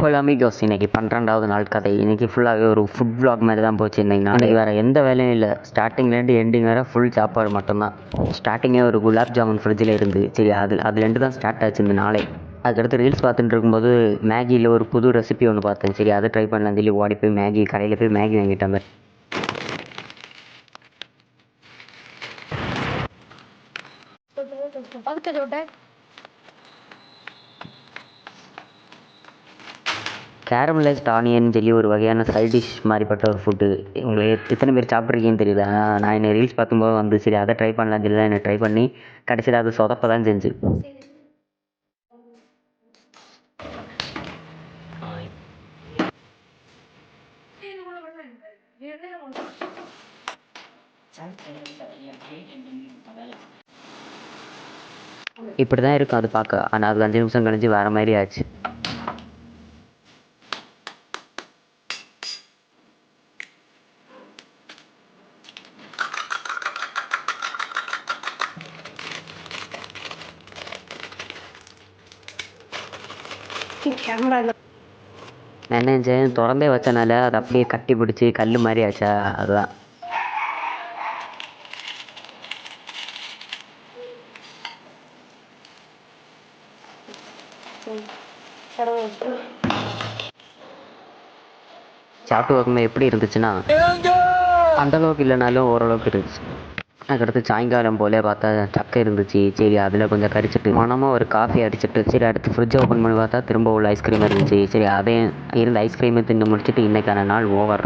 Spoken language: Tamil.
ஹலோ அமிகோஸ், இன்றைக்கி 12வது நாள் கதை. இன்றைக்கி ஃபுல்லாகவே ஒரு ஃபுட் vlog மாதிரி தான் போச்சு. இன்றைக்கி வேறு எந்த வேலையும் இல்லை. ஸ்டார்டிங்லேருந்து எண்டிங் வேறு ஃபுல் சாப்பாடு மட்டும்தான். ஸ்டார்டிங்கே ஒரு குலாப் ஜாமுன் ஃப்ரிட்ஜில் இருந்து, சரி அதுலேருந்து தான் ஸ்டார்ட் ஆச்சு இந்த நாளே. அதுக்கடுத்து ரீல்ஸ் பார்த்துட்டு இருக்கும்போது மேகியில் ஒரு புது ரெசிபி ஒன்று பார்த்தேன். சரி அதை ட்ரை பண்ணலாம் சொல்லி ஓடி போய் மேகி கடையில் போய் மேகி வாங்கிட்டேன். மாதிரி கேரமலைஸ்ட் ஆனியன் சொல்லி ஒரு வகையான சைட் டிஷ் மாதிரிப்பட்ட ஒரு ஃபுட்டு. உங்களுக்கு எத்தனை பேர் சாப்பிட்ருக்கீங்கன்னு தெரியல. நான் என்ன ரீல்ஸ் பார்க்கும்போது வந்து சரி அதை ட்ரை பண்ணலான்னு சொல்லி தான் என்ன ட்ரை பண்ணி கடைசியில் அது சொதப்ப தான் செஞ்சு. இப்படி தான் இருக்கும் அது பார்க்க. ஆனால் அது 5 நிமிஷம் கழிஞ்சு வேறு மாதிரி ஆச்சு. நான் என்ன செஞ்சேன், திறந்தே வச்சனால அது அப்படியே கட்டி பிடிச்சி கல் மாதிரி ஆச்சா, அதுதான். சாப்பிட்டு பார்க்கும்போது எப்படி இருந்துச்சுன்னா, அந்தளவுக்கு இல்லைனாலும் ஓரளவுக்கு இருந்துச்சு. அதுக்கடுத்து சாயங்காலம் போல் பார்த்தா சக்கை இருந்துச்சு. சரி அதில் கொஞ்சம் கரிச்சிட்டு மனமாக ஒரு காஃபி அடிச்சிட்டு, சரி அடுத்து ஃப்ரிட்ஜை ஓப்பன் பண்ணி பார்த்தா திரும்ப உள்ள ஐஸ்கிரீம் இருந்துச்சு. சரி அதையும் இருந்த ஐஸ்கிரீமை தின்னு முடிச்சுட்டு இன்றைக்கான நாள் ஓவர்.